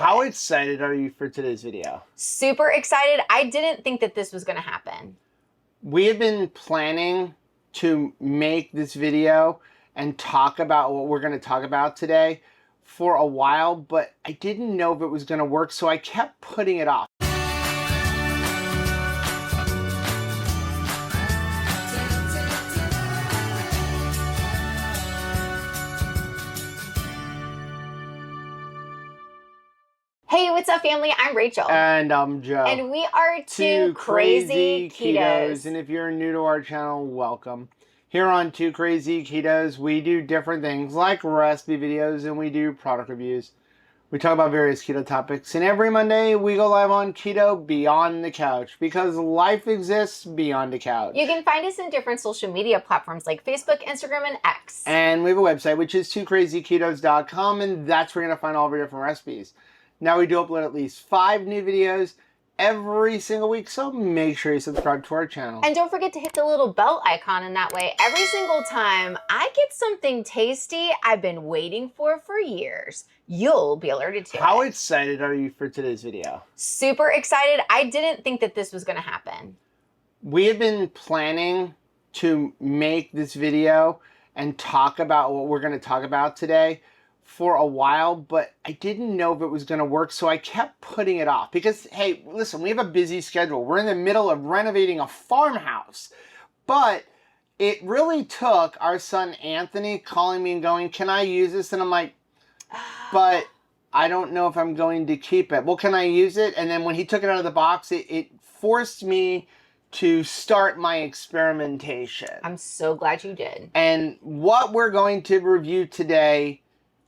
How excited are you for today's video? Super excited. I didn't think that this was going to happen. We have been planning to make this video and talk about what we're going to talk about today for a while, but I didn't know if it was going to work, so I kept putting it off. Hey, what's up, family? I'm Rachel. And I'm Joe. And we are two crazy ketos. And if you're new to our channel, welcome. Here on Two Crazy Ketos, we do different things like recipe videos and we do product reviews. We talk about various keto topics. And every Monday, we go live on Keto Beyond the Couch because life exists beyond the couch. You can find us in different social media platforms like Facebook, Instagram, and X. And we have a website, which is twocrazyketos.com, and that's where you're going to find all of our different recipes. Now we do upload at least 5 new videos every single week, so make sure you subscribe to our channel. And don't forget to hit the little bell icon, and that way every single time I get something tasty I've been waiting for years, you'll be alerted to it. How excited are you for today's video? Super excited. I didn't think that this was going to happen. We have been planning to make this video and talk about what we're going to talk about today for a while, but I didn't know if it was going to work, so I kept putting it off because, hey, listen, we have a busy schedule. We're in the middle of renovating a farmhouse, but it really took our son Anthony calling me and going, can I use this? And I'm like, but I don't know if I'm going to keep it. Well, can I use it? And then when he took it out of the box, it forced me to start my experimentation. I'm so glad you did. And what we're going to review today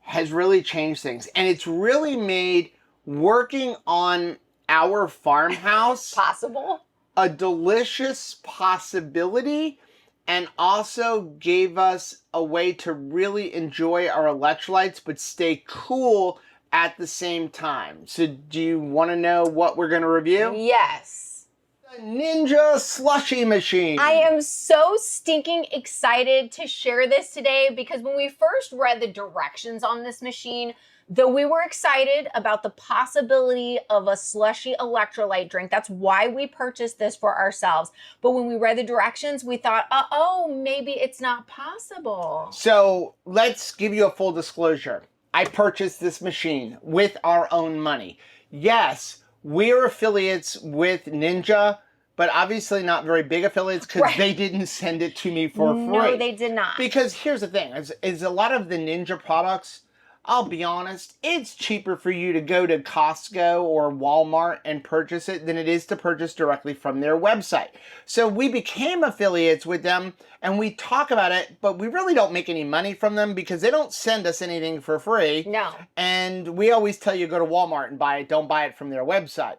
has really changed things. And it's really made working on our farmhouse possible, a delicious possibility, and also gave us a way to really enjoy our electrolytes but stay cool at the same time. So do you want to know what we're going to review? Yes. The Ninja Slushie machine. I am so stinking excited to share this today because when we first read the directions on this machine, though we were excited about the possibility of a slushy electrolyte drink, that's why we purchased this for ourselves. But when we read the directions, we thought, oh, maybe it's not possible. So let's give you a full disclosure. I purchased this machine with our own money. Yes, we're affiliates with Ninja, but obviously not very big affiliates because they didn't send it to me for free. No, they did not. Because here's the thing, is a lot of the Ninja products, I'll be honest, it's cheaper for you to go to Costco or Walmart and purchase it than it is to purchase directly from their website. So we became affiliates with them and we talk about it, but we really don't make any money from them because they don't send us anything for free. No. And we always tell you go to Walmart and buy it, don't buy it from their website.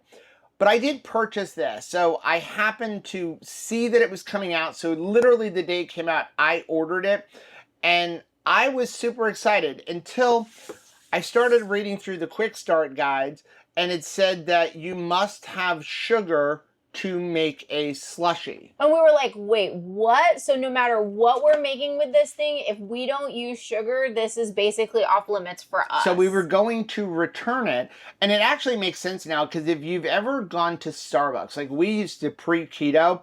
But I did purchase this, so I happened to see that it was coming out, so literally the day it came out, I ordered it, and I was super excited until I started reading through the quick start guides, and it said that you must have sugar to make a slushie. And we were like, wait, what? So no matter what we're making with this thing, if we don't use sugar, this is basically off limits for us. So we were going to return it, and it actually makes sense now because if you've ever gone to Starbucks, like we used to pre-keto,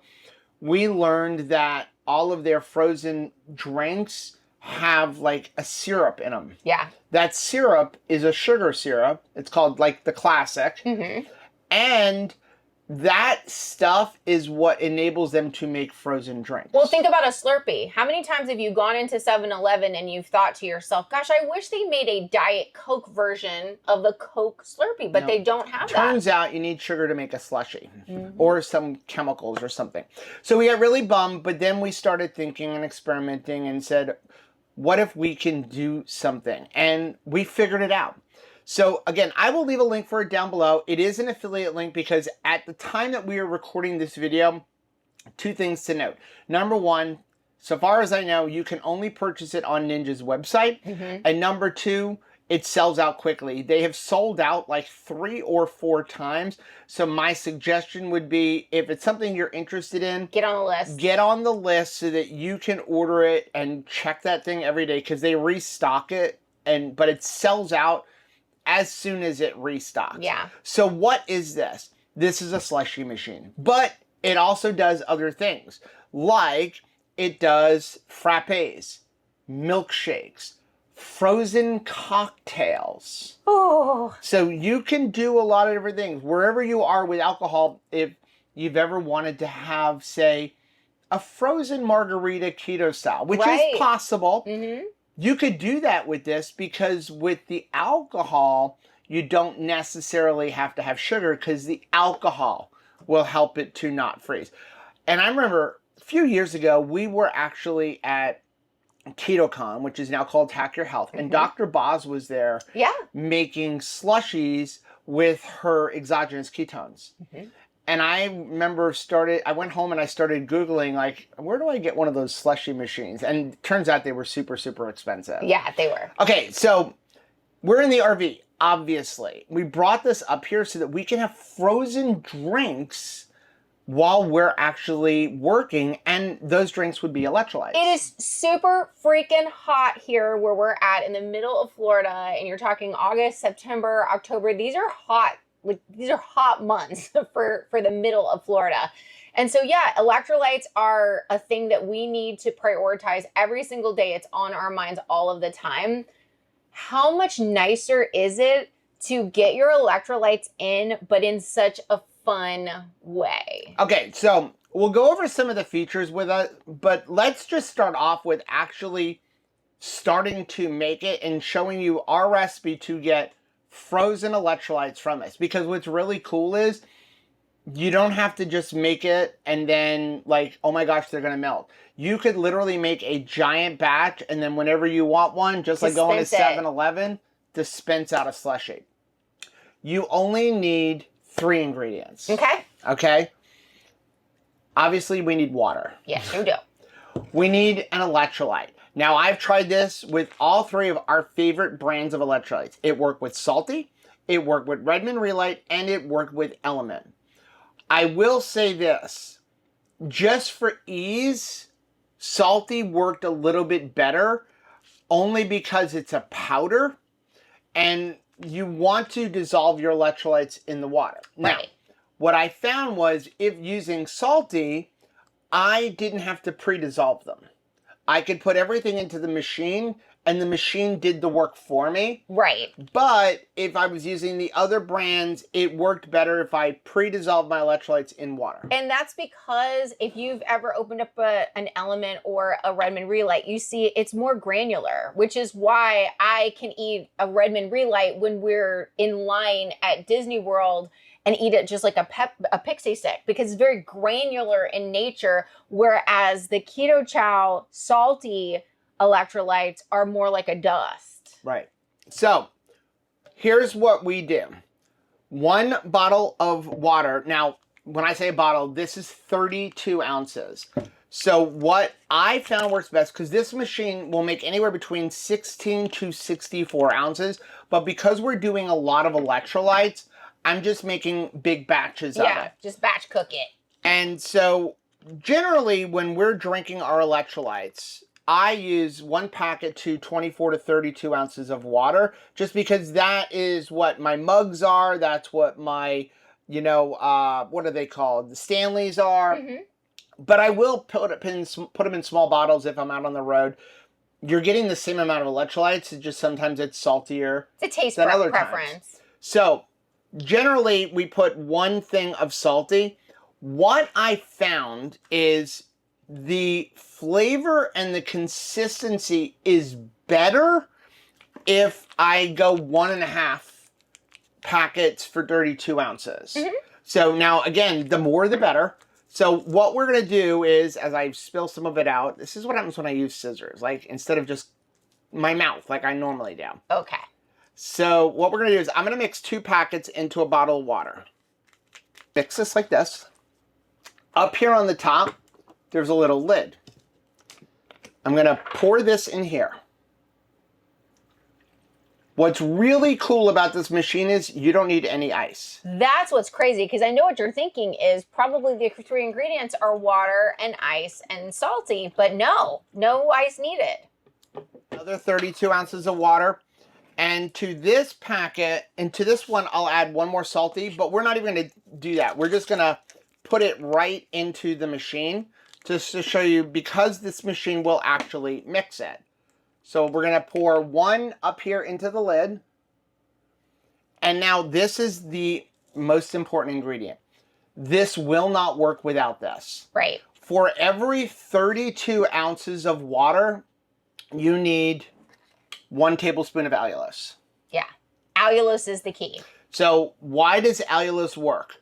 we learned that all of their frozen drinks have like a syrup in them. Yeah. That syrup is a sugar syrup. It's called like the classic. Mm-hmm. And that stuff is what enables them to make frozen drinks. Well, think about a Slurpee. How many times have you gone into 7-Eleven and you've thought to yourself, gosh, I wish they made a Diet Coke version of the Coke Slurpee, but they don't have that. Turns out you need sugar to make a slushie or some chemicals or something. So we got really bummed, but then we started thinking and experimenting and said, what if we can do something? And we figured it out. So again, I will leave a link for it down below. It is an affiliate link because at the time that we are recording this video, 2 things to note. Number 1, so far as I know, you can only purchase it on Ninja's website. And number 2, it sells out quickly. They have sold out like 3 or 4 times. So my suggestion would be, if it's something you're interested in, get on the list. Get on the list so that you can order it and check that thing every day because they restock it, but it sells out as soon as it restocks. Yeah. So what is this? This is a slushie machine, but it also does other things, like it does frappes, milkshakes, frozen cocktails. Oh. So you can do a lot of different things. Wherever you are with alcohol, if you've ever wanted to have, say, a frozen margarita keto style, which is possible, you could do that with this, because with the alcohol, you don't necessarily have to have sugar, because the alcohol will help it to not freeze. And I remember a few years ago, we were actually at KetoCon, which is now called Hack Your Health, and Dr. Boz was there making slushies with her exogenous ketones. And I remember I went home and I started Googling, like, where do I get one of those slushie machines? And turns out they were super, super expensive. Yeah, they were. Okay, so we're in the RV, obviously. We brought this up here so that we can have frozen drinks while we're actually working, and those drinks would be electrolytes. It is super freaking hot here where we're at in the middle of Florida, and you're talking August, September, October. These are hot. Like, these are hot months for the middle of Florida. And so, yeah, electrolytes are a thing that we need to prioritize every single day. It's on our minds all of the time. How much nicer is it to get your electrolytes in, but in such a fun way? Okay, so we'll go over some of the features with us, but let's just start off with actually starting to make it and showing you our recipe to get frozen electrolytes from us. Because what's really cool is you don't have to just make it and then, like, oh my gosh, they're gonna melt. You could literally make a giant batch, and then whenever you want one, just like going to 7-Eleven, dispense out a slushie. You only need 3 ingredients. Okay? Obviously, we need water. Yes, you do. We need an electrolyte. Now, I've tried this with all 3 of our favorite brands of electrolytes. It worked with Salty, it worked with Redmond Relight, and it worked with Element. I will say this, just for ease, Salty worked a little bit better, only because it's a powder, and you want to dissolve your electrolytes in the water. Now, what I found was, if using Salty, I didn't have to pre-dissolve them. I could put everything into the machine, and the machine did the work for me. But if I was using the other brands, it worked better if I pre-dissolved my electrolytes in water. And that's because if you've ever opened up an Element or a Redmond Relight, you see it's more granular, which is why I can eat a Redmond Relight when we're in line at Disney World and eat it just like a pixie stick, because it's very granular in nature, whereas the Keto Chow Salty electrolytes are more like a dust. Right. So here's what we do. 1 bottle of water. Now, when I say a bottle, this is 32 ounces. So what I found works best, because this machine will make anywhere between 16 to 64 ounces, but because we're doing a lot of electrolytes, I'm just making big batches of it. Yeah, just batch cook it. And so generally when we're drinking our electrolytes, I use 1 packet to 24 to 32 ounces of water, just because that is what my mugs are. That's what my, what are they called? The Stanleys are. But I will put them in small bottles if I'm out on the road. You're getting the same amount of electrolytes. It's just sometimes it's saltier. It's a taste than other preference. Times. So generally, we put 1 thing of Salty. What I found is the flavor and the consistency is better if I go 1.5 packets for 32 ounces. So now, again, the more the better. So what we're going to do is, as I spill some of it out, this is what happens when I use scissors. Like, instead of just my mouth like I normally do. Okay. So what we're going to do is I'm going to mix 2 packets into a bottle of water. Mix this like this. Up here on the top, there's a little lid. I'm going to pour this in here. What's really cool about this machine is you don't need any ice. That's what's crazy, because I know what you're thinking is probably the 3 ingredients are water and ice and salty, but no ice needed. Another 32 ounces of water. And to this packet, and to this one, I'll add one more salty, but we're not even going to do that. We're just going to put it right into the machine just to show you, because this machine will actually mix it. So we're going to pour one up here into the lid. And now this is the most important ingredient. This will not work without this. Right. For every 32 ounces of water, you need 1 tablespoon of allulose. Yeah. Allulose is the key. So why does allulose work?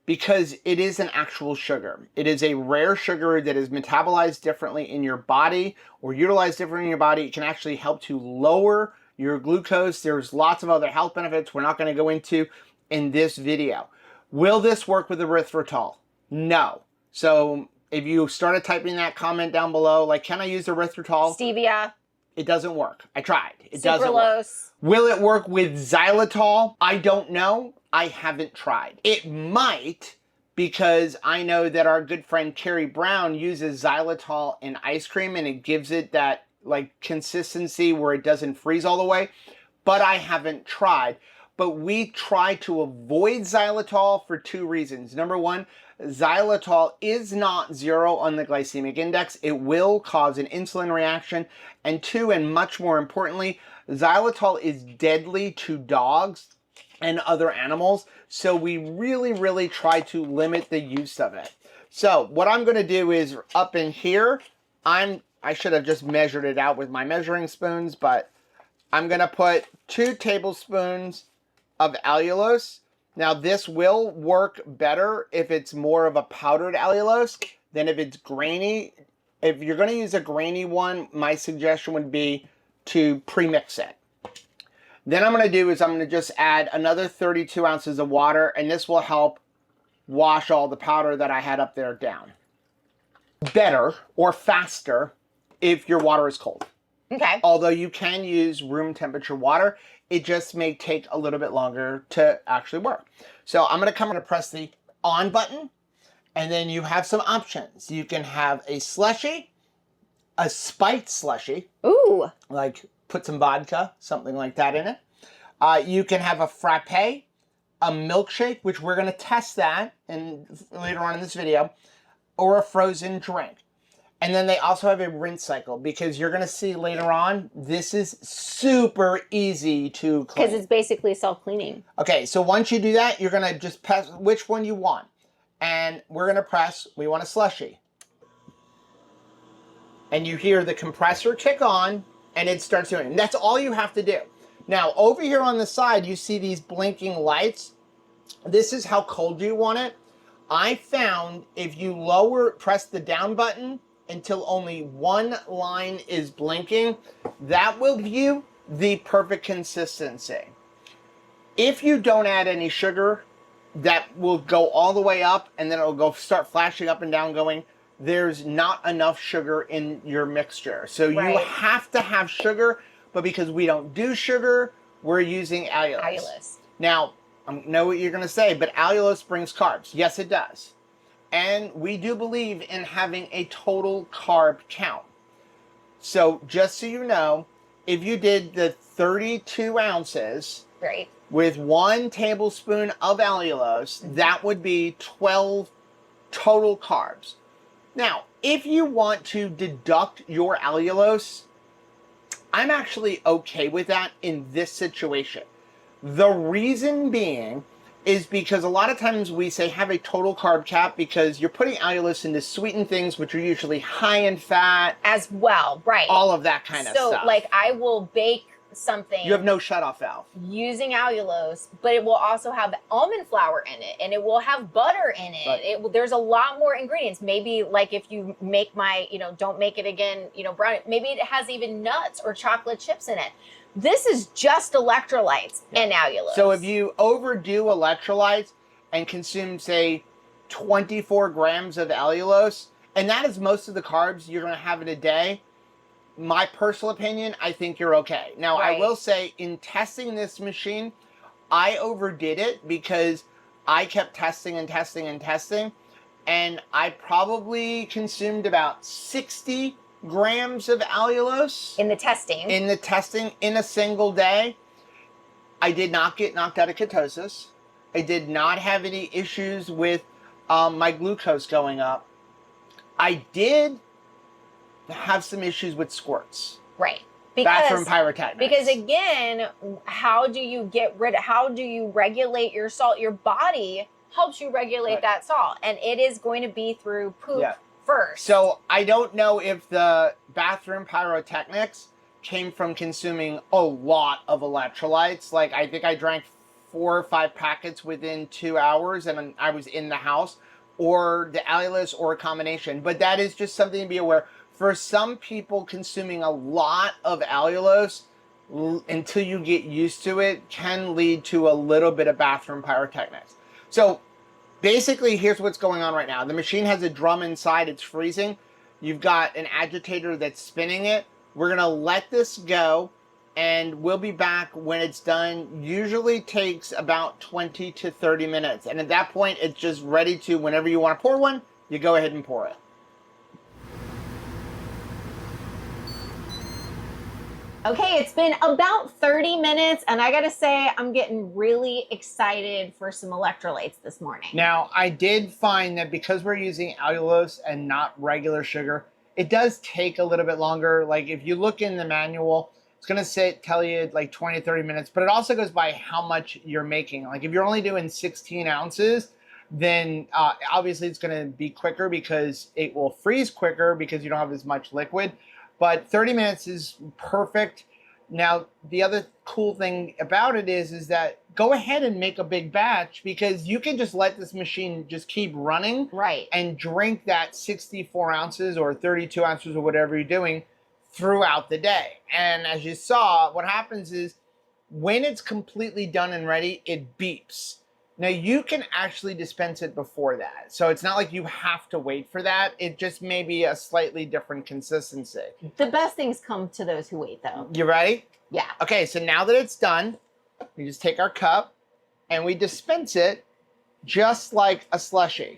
Because it is an actual sugar. It is a rare sugar that is metabolized differently in your body or utilized differently in your body. It can actually help to lower your glucose. There's lots of other health benefits we're not going to go into in this video. Will this work with erythritol? No. So if you started typing that comment down below, like, can I use erythritol? Stevia. It doesn't work. I tried. It doesn't work. Sucralose. Will it work with xylitol? I don't know. I haven't tried. It might, because I know that our good friend Carrie Brown uses xylitol in ice cream and it gives it that like consistency where it doesn't freeze all the way, but I haven't tried. But we try to avoid xylitol for 2 reasons. Number one, xylitol is not 0 on the glycemic index. It will cause an insulin reaction. And 2, and much more importantly, xylitol is deadly to dogs and other animals. So we really, really try to limit the use of it. So what I'm going to do is up in here, I should have just measured it out with my measuring spoons, but I'm going to put 2 tablespoons of allulose. Now this will work better if it's more of a powdered allulose than if it's grainy. If you're going to use a grainy one, my suggestion would be to pre-mix it. Then I'm going to do is I'm going to just add another 32 ounces of water, and this will help wash all the powder that I had up there down. Better or faster if your water is cold. Okay. Although you can use room temperature water, it just may take a little bit longer to actually work. So I'm going to come and press the on button, and then you have some options. You can have a slushie, a spiked slushie. Ooh. Like put some vodka, something like that in it. You can have a frappe, a milkshake, which we're going to test that later on in this video, or a frozen drink. And then they also have a rinse cycle, because you're going to see later on, this is super easy to clean. Because it's basically self-cleaning. Okay, so once you do that, you're going to just press which one you want. And we're going to press, we want a slushie. And you hear the compressor kick on, and it starts doing it. And that's all you have to do. Now, over here on the side, you see these blinking lights. This is how cold you want it. I found if you press the down button until only one line is blinking, that will give you the perfect consistency. If you don't add any sugar, that will go all the way up, and then it'll start flashing up and down going, there's not enough sugar in your mixture. So you have to have sugar, but because we don't do sugar, we're using allulose. Now, I know what you're going to say, but allulose brings carbs. Yes, it does. And we do believe in having a total carb count. So just so you know, if you did the 32 ounces with 1 tablespoon of allulose, that would be 12 total carbs. Now, if you want to deduct your allulose, I'm actually okay with that in this situation. The reason being is because a lot of times we say have a total carb cap because you're putting allulose into sweetened things, which are usually high in fat. As well, right. All of that kind of stuff. So, like, I will bake something. You have no shutoff valve. Using allulose, but it will also have almond flour in it, and it will have butter in it. Right. There's a lot more ingredients. Maybe, like, if you make my, don't make it again, brown, maybe it has even nuts or chocolate chips in it. This is just electrolytes and allulose. So if you overdo electrolytes and consume, say, 24 grams of allulose, and that is most of the carbs you're going to have in a day, my personal opinion, I think you're okay. Now, I will say, in testing this machine, I overdid it because I kept testing and testing and testing, and I probably consumed about 60 grams of allulose in the testing in a single day. I did not get knocked out of ketosis. I did not have any issues with my glucose going up. I did have some issues with squirts. Right. Bathroom pyrotechnics. Because again, how do you regulate your salt? Your body helps you regulate that salt, and it is going to be through poop first. So I don't know if the bathroom pyrotechnics came from consuming a lot of electrolytes. Like, I think I drank 4 or 5 packets within 2 hours and I was in the house, or the allulose, or a combination. But that is just something to be aware. For some people, consuming a lot of allulose until you get used to it can lead to a little bit of bathroom pyrotechnics. So basically, here's what's going on right now. The machine has a drum inside. It's freezing. You've got an agitator that's spinning it. We're going to let this go, and we'll be back when it's done. Usually takes about 20 to 30 minutes. And at that point, it's just ready to, whenever you want to pour one, you go ahead and pour it. Okay, it's been about 30 minutes, and I gotta say, I'm getting really excited for some electrolytes this morning. Now, I did find that because we're using allulose and not regular sugar, it does take a little bit longer. Like, if you look in the manual, it's gonna tell you like 20 to 30 minutes, but it also goes by how much you're making. Like, if you're only doing 16 ounces, then obviously it's gonna be quicker because it will freeze quicker because you don't have as much liquid. But 30 minutes is perfect. Now, the other cool thing about it is that go ahead and make a big batch, because you can just let this machine just keep running. Right. And drink that 64 ounces or 32 ounces or whatever you're doing throughout the day. And as you saw, what happens is when it's completely done and ready, it beeps. Now, you can actually dispense it before that. So it's not like you have to wait for that. It just may be a slightly different consistency. The best things come to those who wait, though. You ready? Yeah. Okay, so now that it's done, we just take our cup and we dispense it just like a slushie.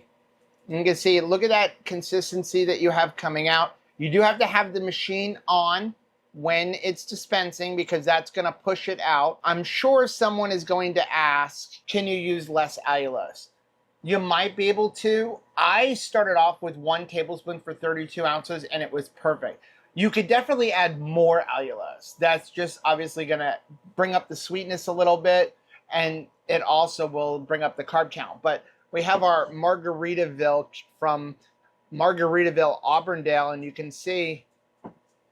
You can see, look at that consistency that you have coming out. You do have to have the machine on when it's dispensing, because that's going to push it out. I'm sure someone is going to ask, can you use less allulose? You might be able to. I started off with 1 tablespoon for 32 ounces and it was perfect. You could definitely add more allulose. That's just obviously going to bring up the sweetness a little bit, and it also will bring up the carb count. But we have our Margaritaville from Margaritaville, Auburndale, and you can see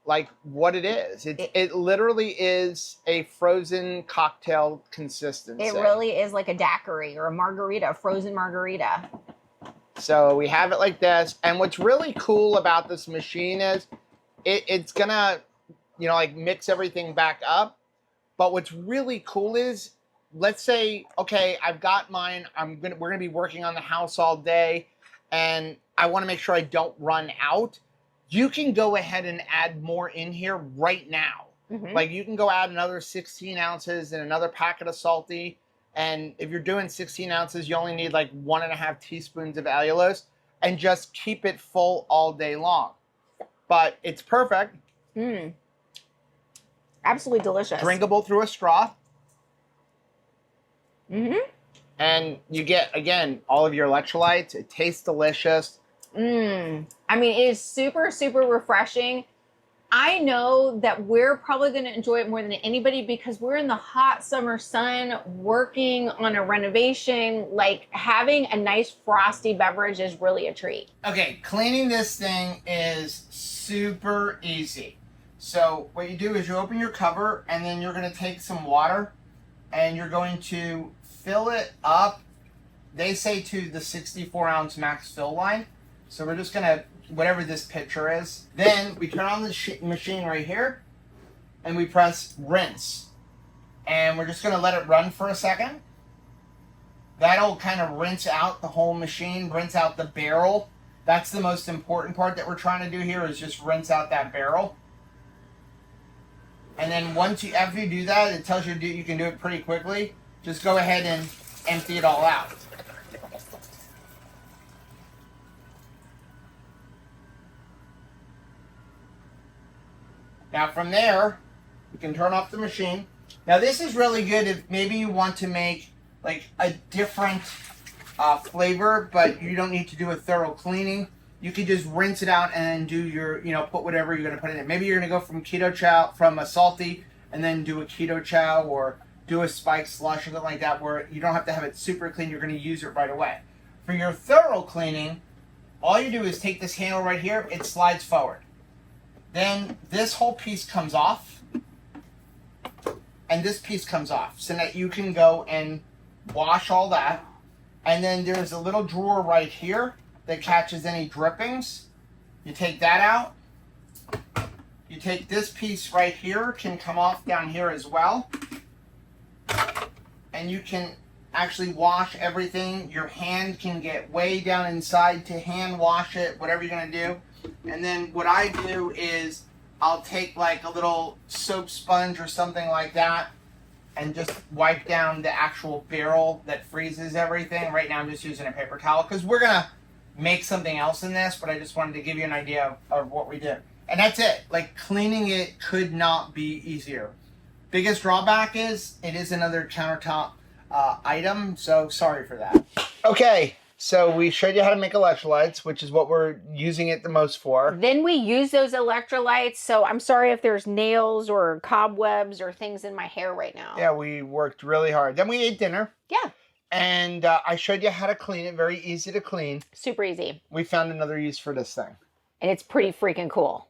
like what it is. It literally is a frozen cocktail consistency. It really is like a daiquiri or a margarita, a frozen margarita. So we have it like this. And what's really cool about this machine is it's gonna, like mix everything back up. But what's really cool is, let's say, okay, I've got mine. We're gonna be working on the house all day, and I want to make sure I don't run out. You can go ahead and add more in here right now. Mm-hmm. Like, you can go add another 16 ounces and another packet of salty. And if you're doing 16 ounces, you only need like 1.5 teaspoons of allulose, and just keep it full all day long. But it's perfect. Absolutely delicious. Drinkable through a straw. Mm-hmm. And you get, again, all of your electrolytes. It tastes delicious. I mean, it is super, super refreshing. I know that we're probably going to enjoy it more than anybody because we're in the hot summer sun working on a renovation. Like, having a nice frosty beverage is really a treat. Okay, cleaning this thing is super easy. So what you do is you open your cover, and then you're going to take some water and you're going to fill it up. They say to the 64 ounce max fill line. So we're just going to, whatever this pitcher is. Then we turn on the machine right here, and we press rinse. And we're just going to let it run for a second. That'll kind of rinse out the whole machine, rinse out the barrel. That's the most important part that we're trying to do here, is just rinse out that barrel. And then after you do that, it tells you you can do it pretty quickly. Just go ahead and empty it all out. Now from there, you can turn off the machine. Now this is really good if maybe you want to make like a different flavor, but you don't need to do a thorough cleaning. You could just rinse it out and then do your, put whatever you're going to put in it. Maybe you're going to go from keto chow, from a salty, and then do a keto chow or do a spiked slush or something like that where you don't have to have it super clean. You're going to use it right away. For your thorough cleaning, all you do is take this handle right here. It slides forward. Then this whole piece comes off. And this piece comes off so that you can go and wash all that. And then there's a little drawer right here that catches any drippings. You take that out. You take this piece right here, can come off down here as well. And you can actually wash everything. Your hand can get way down inside to hand wash it, whatever you're gonna do. And then what I do is I'll take like a little soap sponge or something like that and just wipe down the actual barrel that freezes everything. Right now I'm just using a paper towel because we're gonna make something else in this, but I just wanted to give you an idea of what we did. And that's it. Like, cleaning it could not be easier. Biggest drawback is it is another countertop item, so sorry for that. Okay. So we showed you how to make electrolytes, which is what we're using it the most for. Then we use those electrolytes. So I'm sorry if there's nails or cobwebs or things in my hair right now. Yeah, we worked really hard. Then we ate dinner. Yeah. And I showed you how to clean it. Very easy to clean. Super easy. We found another use for this thing. And it's pretty freaking cool.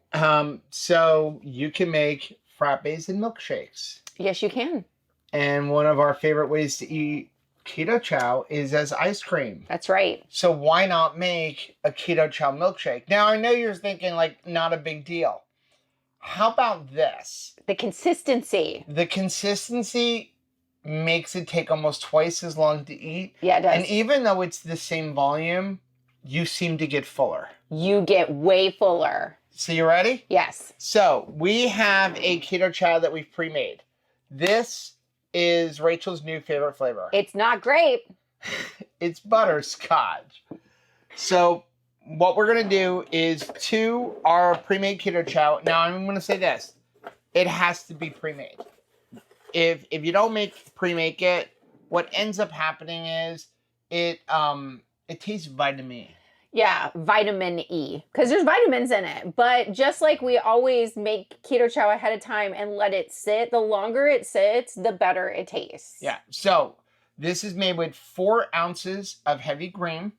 So you can make frappes and milkshakes. Yes, you can. And one of our favorite ways to eat keto chow is as ice cream. That's right. So why not make a keto chow milkshake? Now, I know you're thinking, like, not a big deal. How about this? The consistency. The consistency makes it take almost twice as long to eat. Yeah, it does. And even though it's the same volume, you seem to get fuller. You get way fuller. So you ready? Yes. So we have a keto chow that we've pre-made. This is Rachel's new favorite flavor. It's not grape. It's butterscotch. So what we're going to do is to our pre-made keto chow. Now I'm going to say this. It has to be pre-made. If you don't pre-make it, what ends up happening is it tastes vitamin. Yeah, vitamin E. Because there's vitamins in it. But just like we always make keto chow ahead of time and let it sit, the longer it sits, the better it tastes. Yeah. So this is made with 4 ounces of heavy cream.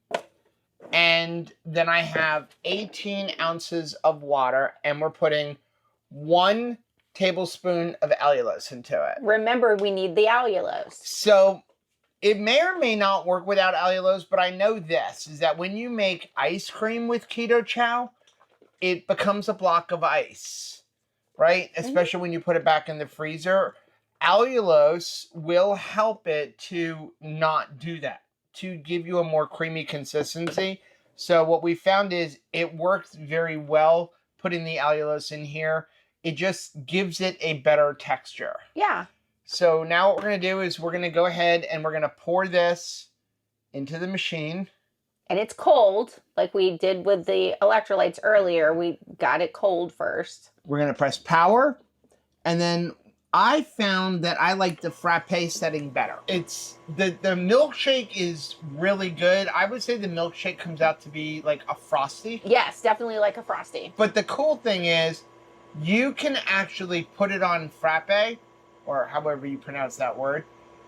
And then I have 18 ounces of water. And we're putting 1 tablespoon of allulose into it. Remember, we need the allulose. So it may or may not work without allulose, but I know this, is that when you make ice cream with keto chow, it becomes a block of ice, right? Especially when you put it back in the freezer. Allulose will help it to not do that, to give you a more creamy consistency. So what we found is it works very well putting the allulose in here. It just gives it a better texture. Yeah. So now what we're going to do is we're going to go ahead and we're going to pour this into the machine. And it's cold, like we did with the electrolytes earlier. We got it cold first. We're going to press power. And then I found that I like the frappe setting better. It's the milkshake is really good. I would say the milkshake comes out to be like a frosty. Yes, definitely like a frosty. But the cool thing is you can actually put it on frappe, or however you pronounce that word.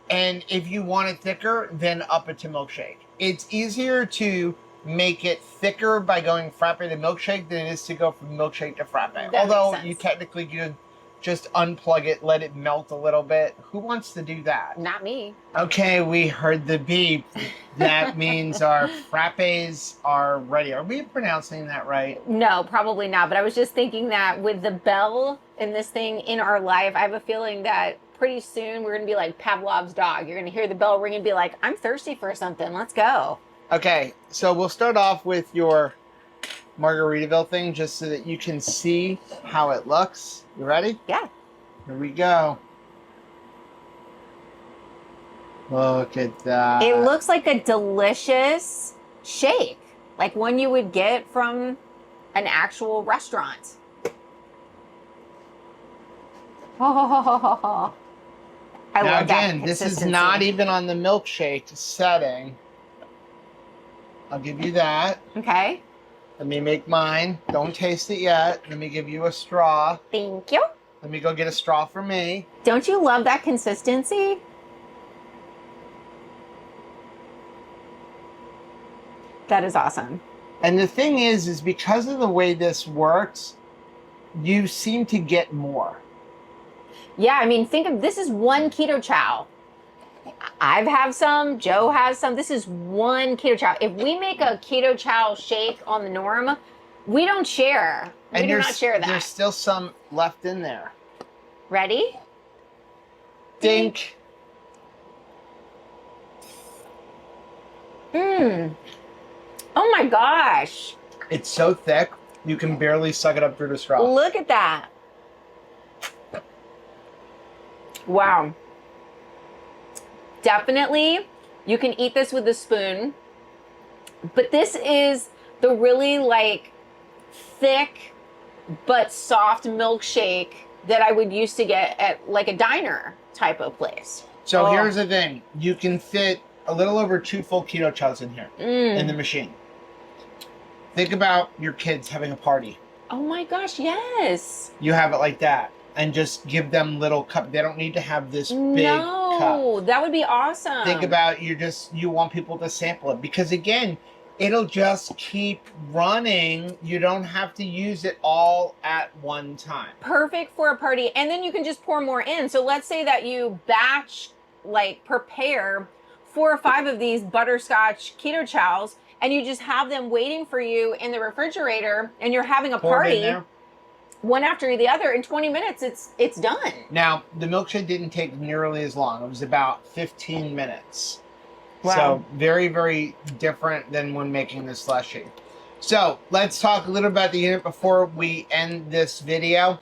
And if you want it thicker, then up it to milkshake. It's easier to make it thicker by going frappe to milkshake than it is to go from milkshake to frappe. Although you technically could just unplug it, let it melt a little bit. Who wants to do that? Not me. Okay, we heard the beep. That means our frappes are ready. Are we pronouncing that right? No, probably not. But I was just thinking that with the bell and this thing in our life, I have a feeling that pretty soon we're going to be like Pavlov's dog. You're going to hear the bell ring and be like, I'm thirsty for something. Let's go. Okay, so we'll start off with your Margaritaville thing just so that you can see how it looks. You ready? Yeah. Here we go. Look at that. It looks like a delicious shake, like one you would get from an actual restaurant. Oh, I Now love that again, this is consistency. not even on the milkshake setting. I'll give you that. Okay. Let me make mine. Don't taste it yet. Let me give you a straw. Thank you. Let me go get a straw for me. Don't you love that consistency? That is awesome. And the thing is because of the way this works, you seem to get more. Yeah, I mean, think of this is one keto chow. I've had some, Joe has some. This is one keto chow. If we make a keto chow shake on the norm, we don't share. We do not share that. There's still some left in there. Ready? Dink. Mmm. Oh my gosh. It's so thick, you can barely suck it up through the straw. Look at that. Wow. Definitely, you can eat this with a spoon, but this is the really like thick but soft milkshake that I would used to get at like a diner type of place. So here's the thing. You can fit a little over 2 full keto chows in here, in the machine. Think about your kids having a party. Oh my gosh, yes. You have it like that. And just give them little cup. They don't need to have this big cup. No, that would be awesome. Think about you want people to sample it. Because again, it'll just keep running. You don't have to use it all at one time. Perfect for a party. And then you can just pour more in. So let's say that you batch, like prepare 4 or 5 of these butterscotch keto chows, and you just have them waiting for you in the refrigerator, and you're having a party, one after the other. In 20 minutes, it's done. Now, the milkshake didn't take nearly as long. It was about 15 minutes. Wow. So very, very different than when making the slushie. So let's talk a little about the unit before we end this video.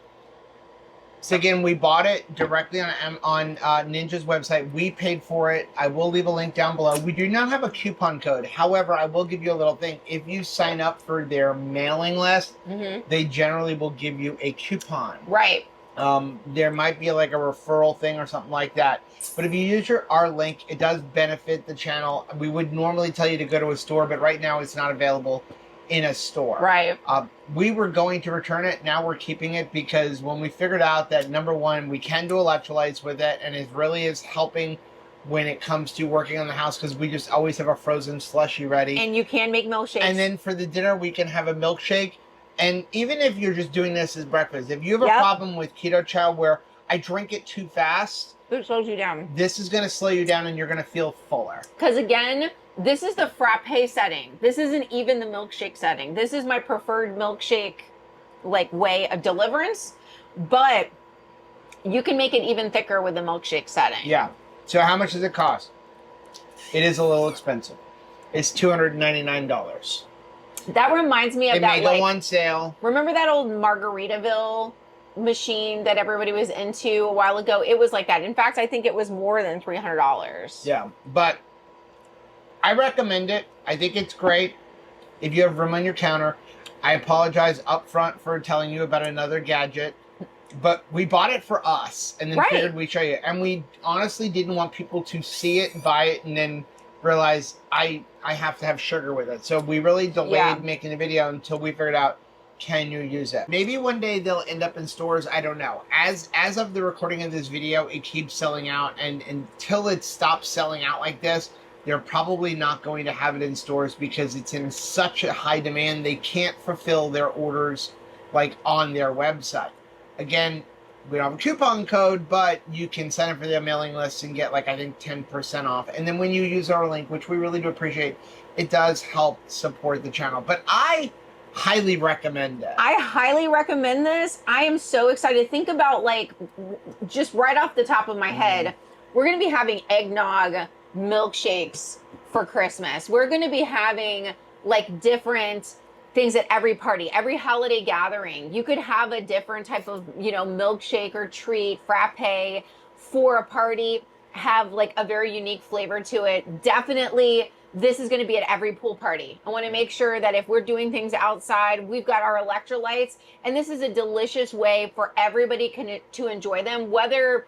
So again, we bought it directly on Ninja's website. We paid for it. I will leave a link down below. We do not have a coupon code. However, I will give you a little thing. If you sign up for their mailing list, they generally will give you a coupon. Right. There might be like a referral thing or something like that. But if you use our link, it does benefit the channel. We would normally tell you to go to a store, but right now it's not available in a store. Right. We were going to return it. Now we're keeping it because when we figured out that, number one, we can do electrolytes with it, and it really is helping when it comes to working on the house, because we just always have a frozen slushie ready. And you can make milkshakes. And then for the dinner, we can have a milkshake. And even if you're just doing this as breakfast, if you have a problem with keto chow where I drink it too fast, it slows you down. This is going to slow you down and you're going to feel fuller. Because again, this is the frappe setting. This isn't even the milkshake setting. This is my preferred milkshake like way of deliverance, but you can make it even thicker with the milkshake setting. Yeah. So how much does it cost? It is a little expensive. It's $299. That reminds me of that. It may go on sale. Remember that old Margaritaville machine that everybody was into a while ago? It was like that. In fact, I think it was more than $300. Yeah, but I recommend it. I think it's great. If you have room on your counter, I apologize up front for telling you about another gadget, but we bought it for us and then figured we'd show you. And we honestly didn't want people to see it, buy it, and then realize I have to have sugar with it. So we really delayed making the video until we figured out, can you use it? Maybe one day they'll end up in stores. I don't know. As of the recording of this video, it keeps selling out, and until it stops selling out like this, they're probably not going to have it in stores because it's in such a high demand. They can't fulfill their orders like on their website. Again, we don't have a coupon code, but you can sign up for their mailing list and get like, I think 10% off. And then when you use our link, which we really do appreciate, it does help support the channel. But I highly recommend it. I highly recommend this. I am so excited. Think about like, just right off the top of my head, we're going to be having eggnog milkshakes for Christmas. We're going to be having like different things at every party, every holiday gathering. You could have a different type of, milkshake or treat, frappe for a party, have like a very unique flavor to it. Definitely, this is going to be at every pool party. I want to make sure that if we're doing things outside, we've got our electrolytes, and this is a delicious way for everybody to enjoy them, whether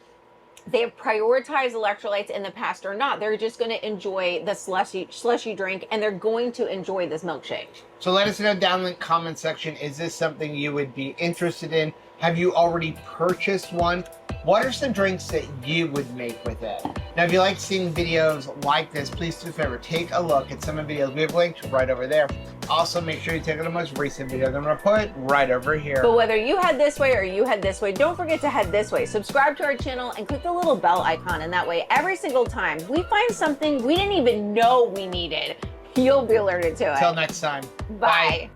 they have prioritized electrolytes in the past or not. They're just going to enjoy the slushy drink, and they're going to enjoy this milkshake. So let us know down in the comment section, is this something you would be interested in? Have you already purchased one? What are some drinks that you would make with it? Now, if you like seeing videos like this, please do a favor, take a look at some of the videos we have linked right over there. Also, make sure you take a look at the most recent video that I'm going to put right over here. But whether you head this way or you head this way, don't forget to head this way. Subscribe to our channel and click the little bell icon, and that way, every single time we find something we didn't even know we needed, you'll be alerted to it. Until next time. Bye.